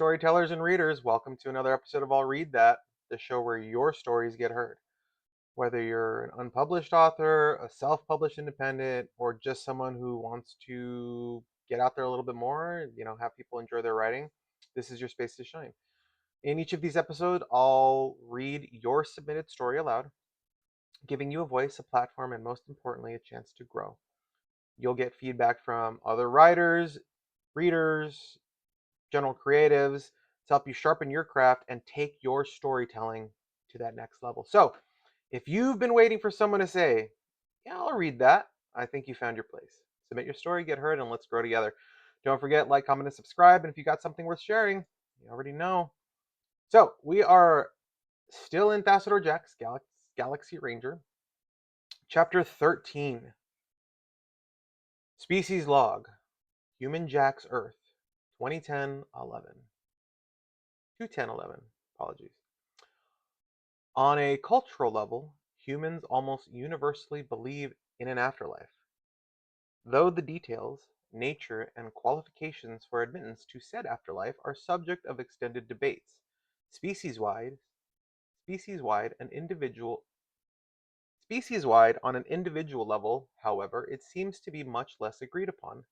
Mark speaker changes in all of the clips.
Speaker 1: storytellers and readers. Welcome to another episode of I'll Read That, the show where your stories get heard. Whether you're an unpublished author, a self published independent, or just someone who wants to get out there a little bit more, have people enjoy their writing, this is your space to shine. In each of these episodes, I'll read your submitted story aloud, giving you a voice, a platform, and most importantly, a chance to grow. You'll get feedback from other writers, readers, general creatives to help you sharpen your craft and take your storytelling to that next level. So, if you've been waiting for someone to say, "Yeah, I'll read that," I think you found your place. Submit your story, get heard, and let's grow together. Don't forget, like, comment, and subscribe. And if you got something worth sharing, you already know. So, we are still in Thassodar Jax, Galaxy Ranger, Chapter 13. Species Log, Human Jax Earth, 2010-11. 210-11, apologies. On a cultural level, humans almost universally believe in an afterlife, though the details, nature, and qualifications for admittance to said afterlife are subject of extended debates. Species-wide, on an individual level, however, it seems to be much less agreed upon.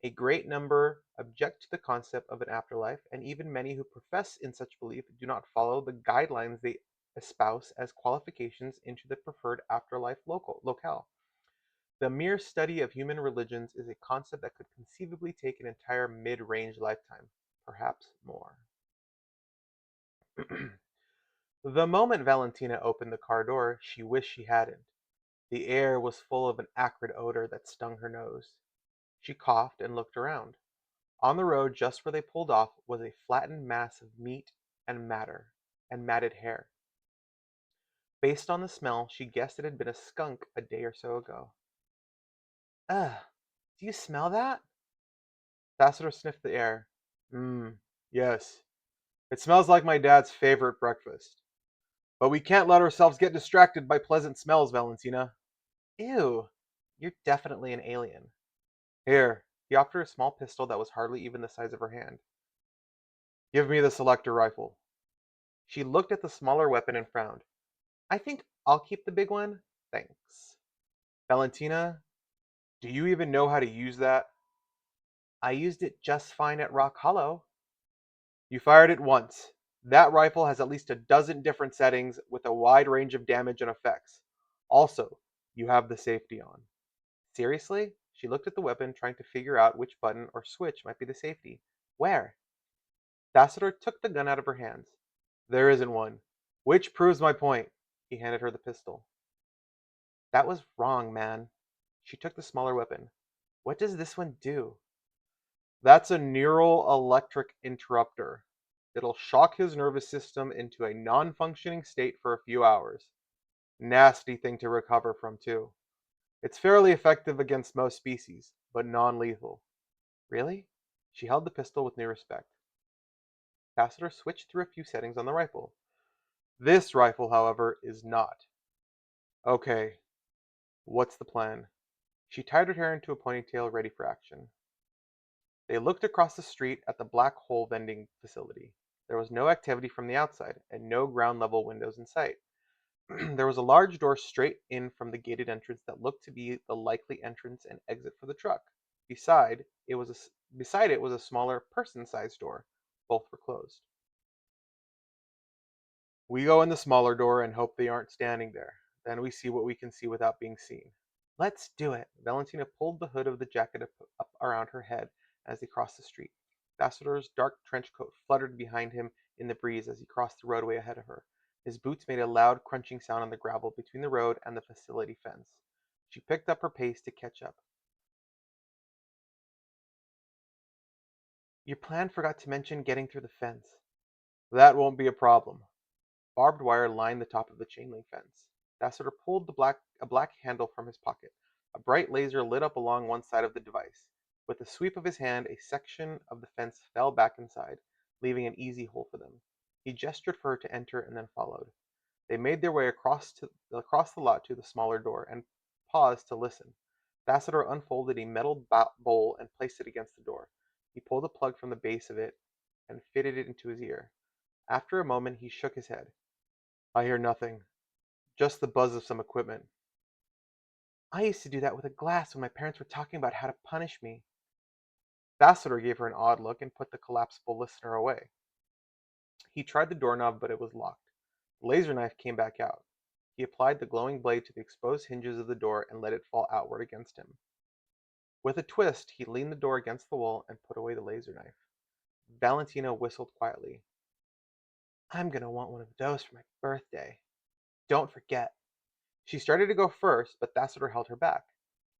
Speaker 1: A great number object to the concept of an afterlife, and even many who profess in such belief do not follow the guidelines they espouse as qualifications into the preferred afterlife locale. The mere study of human religions is a concept that could conceivably take an entire mid-range lifetime, perhaps more. The moment Valentina opened the car door, she wished she hadn't. The air was full of an acrid odor that stung her nose. She coughed and looked around. On the road, just where they pulled off, was a flattened mass of meat and matted hair. Based on the smell, she guessed it had been a skunk a day or so ago. Ugh, do you smell that? Thassodar sniffed the air. Yes. It smells like my dad's favorite breakfast. But we can't let ourselves get distracted by pleasant smells, Valentina. Ew, you're definitely an alien. Here, he offered her a small pistol that was hardly even the size of her hand. Give me the selector rifle. She looked at the smaller weapon and frowned. I think I'll keep the big one. Thanks. Valentina, do you even know how to use that? I used it just fine at Rock Hollow. You fired it once. That rifle has at least a dozen different settings with a wide range of damage and effects. Also, you have the safety on. Seriously? She looked at the weapon, trying to figure out which button or switch might be the safety. Where? Thassodar took the gun out of her hands. There isn't one. Which proves my point. He handed her the pistol. That was wrong, man. She took the smaller weapon. What does this one do? That's a neural electric interrupter. It'll shock his nervous system into a non-functioning state for a few hours. Nasty thing to recover from, too. It's fairly effective against most species, but non-lethal. Really? She held the pistol with new respect. Thassodar switched through a few settings on the rifle. This rifle, however, is not. Okay, what's the plan? She tied her hair into a ponytail, ready for action. They looked across the street at the Black Hole vending facility. There was no activity from the outside, and no ground-level windows in sight. There was a large door straight in from the gated entrance that looked to be the likely entrance and exit for the truck. Beside it was a smaller person-sized door. Both were closed. We go in the smaller door and hope they aren't standing there. Then we see what we can see without being seen. Let's do it. Valentina pulled the hood of the jacket up around her head as they crossed the street. Thassodar's dark trench coat fluttered behind him in the breeze as he crossed the roadway ahead of her. His boots made a loud crunching sound on the gravel between the road and the facility fence. She picked up her pace to catch up. Your plan forgot to mention getting through the fence. That won't be a problem. Barbed wire lined the top of the chain link fence. Thassodar pulled a black handle from his pocket. A bright laser lit up along one side of the device. With a sweep of his hand, a section of the fence fell back inside, leaving an easy hole for them. He gestured for her to enter and then followed. They made their way across the lot to the smaller door and paused to listen. Thassodar unfolded a metal bowl and placed it against the door. He pulled a plug from the base of it and fitted it into his ear. After a moment, he shook his head. I hear nothing, just the buzz of some equipment. I used to do that with a glass when my parents were talking about how to punish me. Thassodar gave her an odd look and put the collapsible listener away. He tried the doorknob, but it was locked. The laser knife came back out. He applied the glowing blade to the exposed hinges of the door and let it fall outward against him. With a twist, he leaned the door against the wall and put away the laser knife. Valentina whistled quietly. I'm gonna want one of those for my birthday. Don't forget. She started to go first, but Thassodar held her back.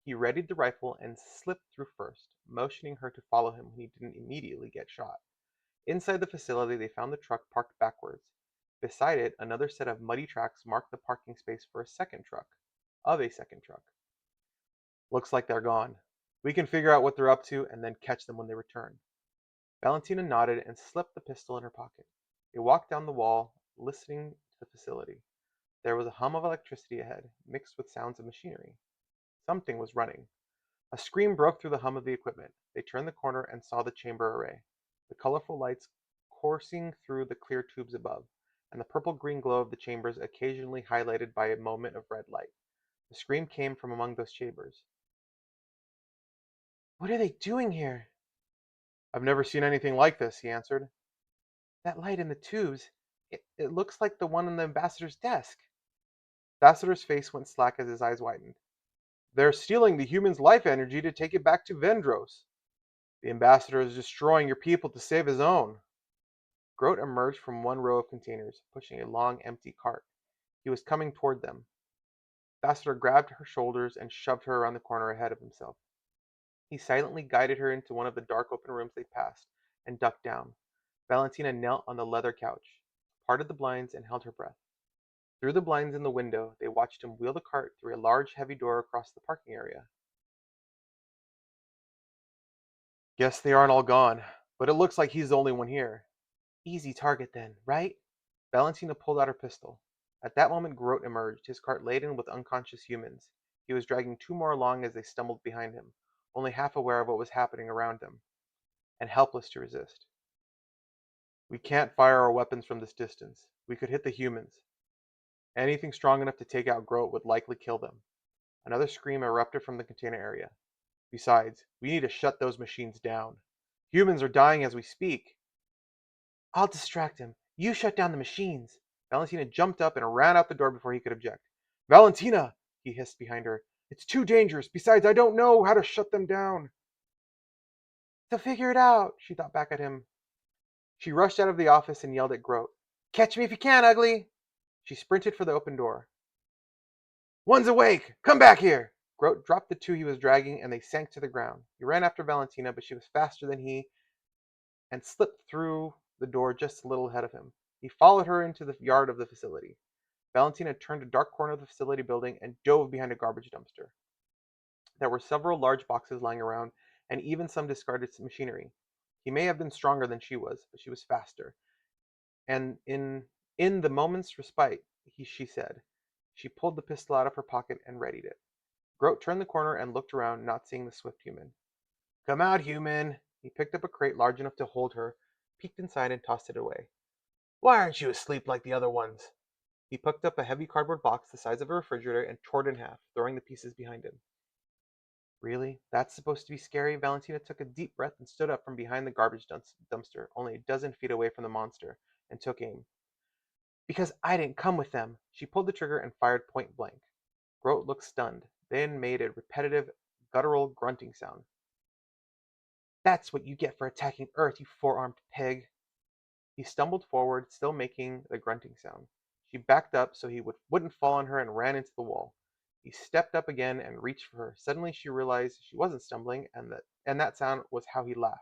Speaker 1: He readied the rifle and slipped through first, motioning her to follow him when he didn't immediately get shot. Inside the facility, they found the truck parked backwards. Beside it, another set of muddy tracks marked the parking space for a second truck. Looks like they're gone. We can figure out what they're up to and then catch them when they return. Valentina nodded and slipped the pistol in her pocket. They walked down the wall, listening to the facility. There was a hum of electricity ahead, mixed with sounds of machinery. Something was running. A scream broke through the hum of the equipment. They turned the corner and saw the chamber array, the colorful lights coursing through the clear tubes above, and the purple-green glow of the chambers occasionally highlighted by a moment of red light. The scream came from among those chambers. What are they doing here? I've never seen anything like this, he answered. That light in the tubes, it looks like the one on the ambassador's desk. Thassodar's face went slack as his eyes widened. They're stealing the human's life energy to take it back to Vendros. The ambassador is destroying your people to save his own. Grote emerged from one row of containers, pushing a long, empty cart. He was coming toward them. Thassodar grabbed her shoulders and shoved her around the corner ahead of himself. He silently guided her into one of the dark open rooms they passed, and ducked down. Valentina knelt on the leather couch, parted the blinds, and held her breath. Through the blinds in the window, they watched him wheel the cart through a large, heavy door across the parking area. Guess they aren't all gone, but it looks like he's the only one here. Easy target then, right? Valentina pulled out her pistol. At that moment, Grote emerged, his cart laden with unconscious humans. He was dragging two more along as they stumbled behind him, only half aware of what was happening around them, and helpless to resist. We can't fire our weapons from this distance. We could hit the humans. Anything strong enough to take out Grote would likely kill them. Another scream erupted from the container area. Besides, we need to shut those machines down. Humans are dying as we speak. I'll distract him. You shut down the machines. Valentina jumped up and ran out the door before he could object. Valentina! He hissed behind her. It's too dangerous. Besides, I don't know how to shut them down. So figure it out, she thought back at him. She rushed out of the office and yelled at Grote. Catch me if you can, ugly! She sprinted for the open door. One's awake! Come back here! Grote dropped the two he was dragging and they sank to the ground. He ran after Valentina, but she was faster than he and slipped through the door just a little ahead of him. He followed her into the yard of the facility. Valentina turned a dark corner of the facility building and dove behind a garbage dumpster. There were several large boxes lying around, and even some discarded machinery. He may have been stronger than she was, but she was faster. And in the moment's respite, she said. She pulled the pistol out of her pocket and readied it. Grote turned the corner and looked around, not seeing the swift human. Come out, human! He picked up a crate large enough to hold her, peeked inside, and tossed it away. Why aren't you asleep like the other ones? He picked up a heavy cardboard box the size of a refrigerator and tore it in half, throwing the pieces behind him. Really? That's supposed to be scary? Valentina took a deep breath and stood up from behind the garbage dumpster, only a dozen feet away from the monster, and took aim. Because I didn't come with them. She pulled the trigger and fired point blank. Grote looked stunned, then made a repetitive, guttural grunting sound. That's what you get for attacking Earth, you four-armed pig. He stumbled forward, still making the grunting sound. She backed up so he wouldn't fall on her and ran into the wall. He stepped up again and reached for her. Suddenly she realized she wasn't stumbling, and that sound was how he laughed.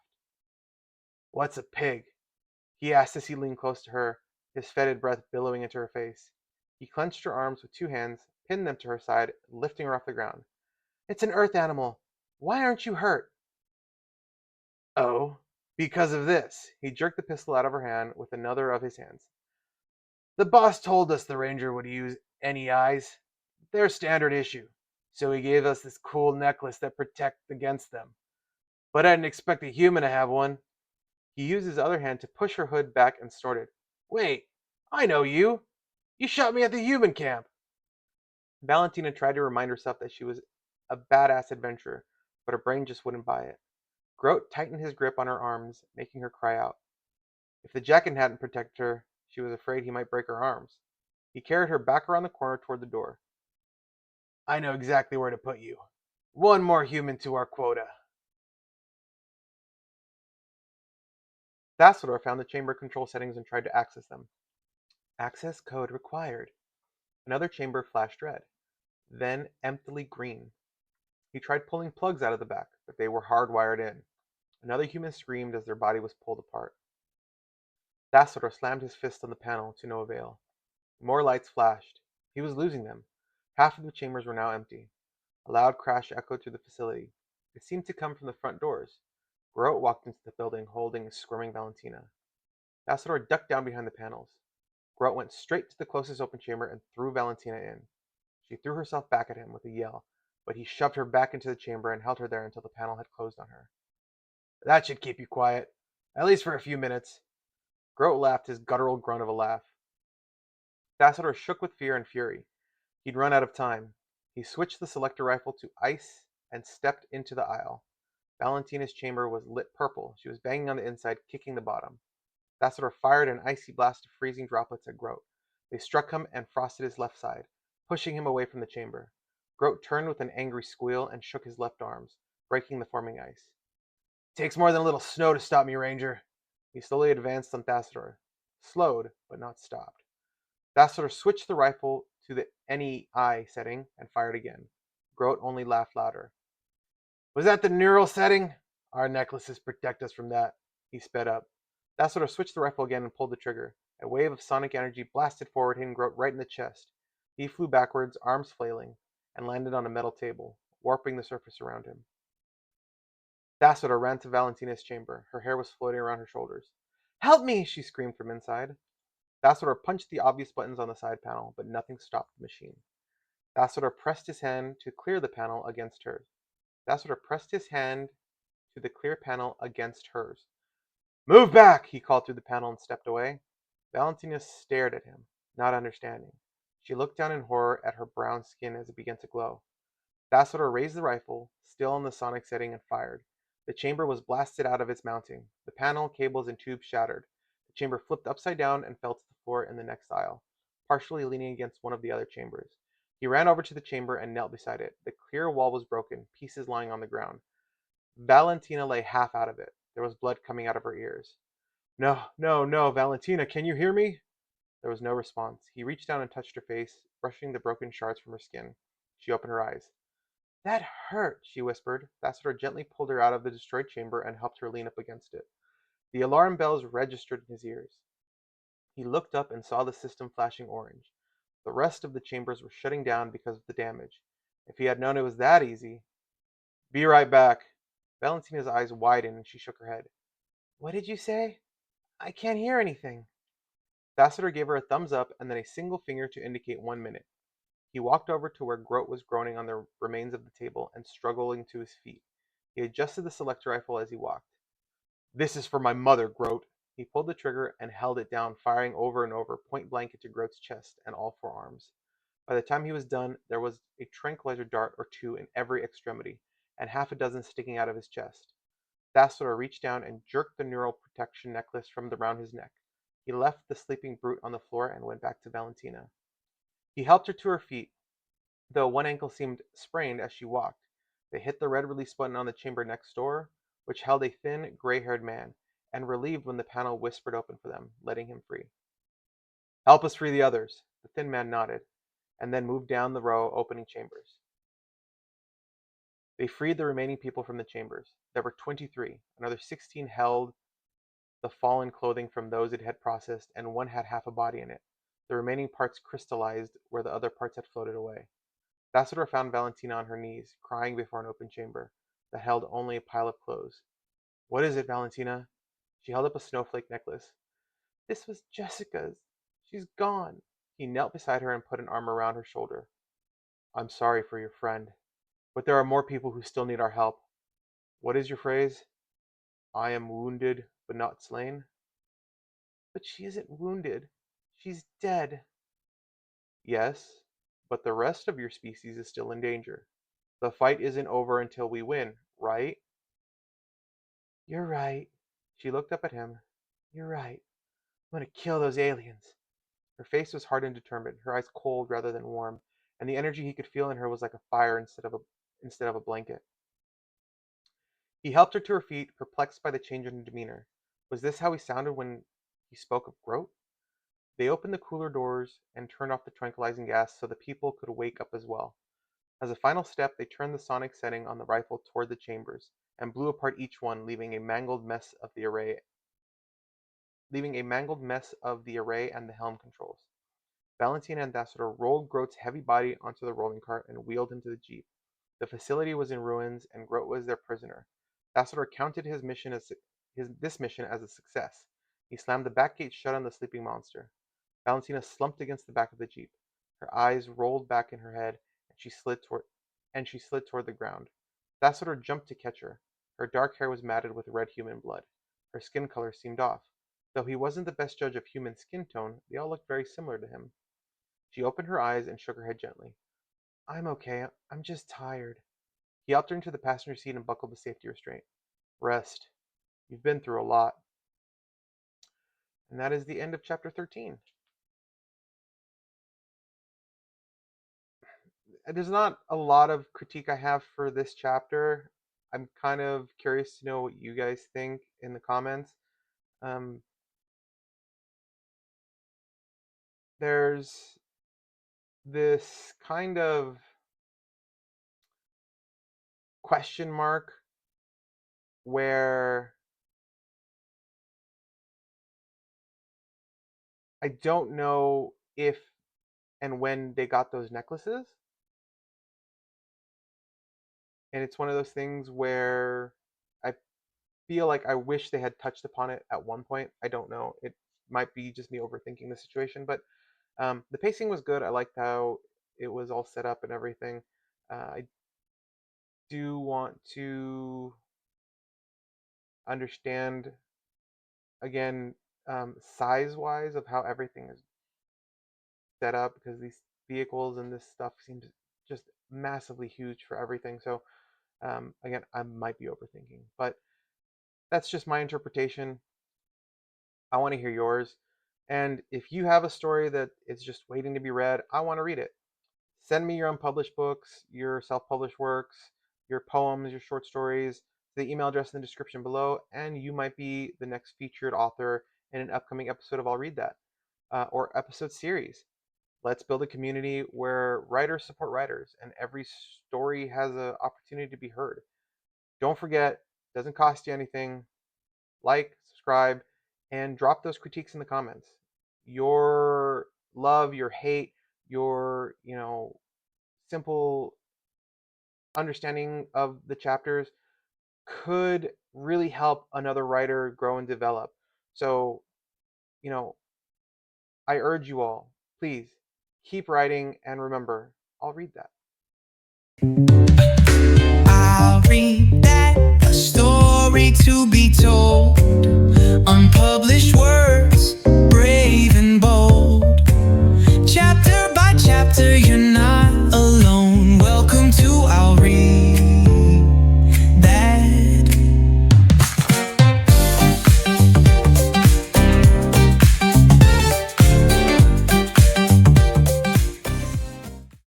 Speaker 1: What's a pig? He asked as he leaned close to her, his fetid breath billowing into her face. He clenched her arms with two hands, pinned them to her side, lifting her off the ground. It's an earth animal. Why aren't you hurt? Oh, because of this. He jerked the pistol out of her hand with another of his hands. The boss told us the ranger would use any eyes. They're standard issue. So he gave us this cool necklace that protects against them. But I didn't expect a human to have one. He used his other hand to push her hood back and snorted, "Wait, I know you! You shot me at the human camp!" Valentina tried to remind herself that she was a badass adventurer, but her brain just wouldn't buy it. Groat tightened his grip on her arms, making her cry out. If the jacket hadn't protected her, she was afraid he might break her arms. He carried her back around the corner toward the door. "I know exactly where to put you. One more human to our quota." Thassodar found the chamber control settings and tried to access them. Access code required. Another chamber flashed red, then emptily green. He tried pulling plugs out of the back, but they were hardwired in. Another human screamed as their body was pulled apart. Thassodar slammed his fist on the panel to no avail. More lights flashed. He was losing them. Half of the chambers were now empty. A loud crash echoed through the facility. It seemed to come from the front doors. Groat walked into the building holding a squirming Valentina. Thassodar ducked down behind the panels. Groat went straight to the closest open chamber and threw Valentina in. She threw herself back at him with a yell, but he shoved her back into the chamber and held her there until the panel had closed on her. "That should keep you quiet, at least for a few minutes." Groat laughed his guttural grunt of a laugh. Thassodar shook with fear and fury. He'd run out of time. He switched the selector rifle to ice and stepped into the aisle. Valentina's chamber was lit purple. She was banging on the inside, kicking the bottom. Thassodar fired an icy blast of freezing droplets at Groat. They struck him and frosted his left side, pushing him away from the chamber. Groat turned with an angry squeal and shook his left arms, breaking the forming ice. "Takes more than a little snow to stop me, Ranger." He slowly advanced on Thassodar, slowed but not stopped. Thassodar switched the rifle to the NEI setting and fired again. Groat only laughed louder. "Was that the neural setting? Our necklaces protect us from that." He sped up. Thassodar switched the rifle again and pulled the trigger. A wave of sonic energy blasted forward, hitting Groat right in the chest. He flew backwards, arms flailing, and landed on a metal table, warping the surface around him. Thassodar ran to Valentina's chamber. Her hair was floating around her shoulders. "Help me!" she screamed from inside. Thassodar punched the obvious buttons on the side panel, but nothing stopped the machine. Thassodar pressed his hand to clear the panel against hers. Thassodar pressed his hand to the clear panel against hers. "Move back!" he called through the panel and stepped away. Valentina stared at him, not understanding. She looked down in horror at her brown skin as it began to glow. Thassodar raised the rifle, still on the sonic setting, and fired. The chamber was blasted out of its mounting. The panel, cables, and tubes shattered. The chamber flipped upside down and fell to the floor in the next aisle, partially leaning against one of the other chambers. He ran over to the chamber and knelt beside it. The clear wall was broken, pieces lying on the ground. Valentina lay half out of it. There was blood coming out of her ears. "No, no, no, Valentina, can you hear me?" There was no response. He reached down and touched her face, brushing the broken shards from her skin. She opened her eyes. "That hurt," she whispered. Thassodar gently pulled her out of the destroyed chamber and helped her lean up against it. The alarm bells registered in his ears. He looked up and saw the system flashing orange. The rest of the chambers were shutting down because of the damage. If he had known it was that easy. "Be right back." Valentina's eyes widened and she shook her head. "What did you say? I can't hear anything." Thassodar gave her a thumbs up and then a single finger to indicate 1 minute. He walked over to where Groat was groaning on the remains of the table and struggling to his feet. He adjusted the selector rifle as he walked. "This is for my mother, Groat." He pulled the trigger and held it down, firing over and over, point blank into Groat's chest and all four arms. By the time he was done, there was a tranquilizer dart or two in every extremity, and half a dozen sticking out of his chest. Thassodar reached down and jerked the neural protection necklace from around his neck. He left the sleeping brute on the floor and went back to Valentina. He helped her to her feet, though one ankle seemed sprained as she walked. They hit the red release button on the chamber next door, which held a thin, gray-haired man, and relieved when the panel whispered open for them, letting him free. "Help us free the others." The thin man nodded, and then moved down the row, opening chambers. They freed the remaining people from the chambers. There were 23. Another 16 held the fallen clothing from those it had processed, and one had half a body in it. The remaining parts crystallized where the other parts had floated away. Thassodar found Valentina on her knees, crying before an open chamber that held only a pile of clothes. "What is it, Valentina?" She held up a snowflake necklace. "This was Jessica's. She's gone." He knelt beside her and put an arm around her shoulder. "I'm sorry for your friend, but there are more people who still need our help." "What is your phrase?" "I am wounded, but not slain. But she isn't wounded. She's dead. Yes, but the rest of your species is still in danger. The fight isn't over until we win, right? You're right. She looked up at him. You're right. I'm gonna kill those aliens. Her face was hard and determined, her eyes cold rather than warm, and the energy he could feel in her was like a fire instead of a blanket. He helped her to her feet, perplexed by the change in her demeanor. Was this how he sounded when he spoke of Groat? They opened the cooler doors and turned off the tranquilizing gas so the people could wake up as well. As a final step, they turned the sonic setting on the rifle toward the chambers and blew apart each one, leaving a mangled mess of the array and the helm controls. Valentina and Thassodar rolled Groat's heavy body onto the rolling cart and wheeled him to the jeep. The facility was in ruins, and Groat was their prisoner. Thassodar counted this mission as a success. He slammed the back gate shut on the sleeping monster. Valentina slumped against the back of the jeep. Her eyes rolled back in her head, and she slid toward the ground. Thassodar jumped to catch her. Her dark hair was matted with red human blood. Her skin color seemed off. Though he wasn't the best judge of human skin tone, they all looked very similar to him. She opened her eyes and shook her head gently. I'm okay. I'm just tired. He helped her into the passenger seat and buckled the safety restraint. Rest. You've been through a lot. And that is the end of chapter 13. There's not a lot of critique I have for this chapter. I'm kind of curious to know what you guys think in the comments. There's this kind of question mark where I don't know if and when they got those necklaces. And it's one of those things where I feel like I wish they had touched upon it at one point. I don't know. It might be just me overthinking the situation, but the pacing was good. I liked how it was all set up and everything. I do want to understand, again, size-wise of how everything is set up, because these vehicles and this stuff seems just massively huge for everything. So again, I might be overthinking, but that's just my interpretation. I want to hear yours. And if you have a story that is just waiting to be read, I want to read it. Send me your unpublished books, your self-published works, your poems, your short stories, to the email address in the description below, and you might be the next featured author in an upcoming episode of I'll Read That, or episode series. Let's build a community where writers support writers, and every story has an opportunity to be heard. Don't forget, it doesn't cost you anything. Like, subscribe, and drop those critiques in the comments. Your love, your hate, your, simple understanding of the chapters could really help another writer grow and develop. So, I urge you all, please keep writing, and remember, I'll read that.
Speaker 2: I'll read that, a story to be told, unpublished words, brave and bold, chapter by chapter.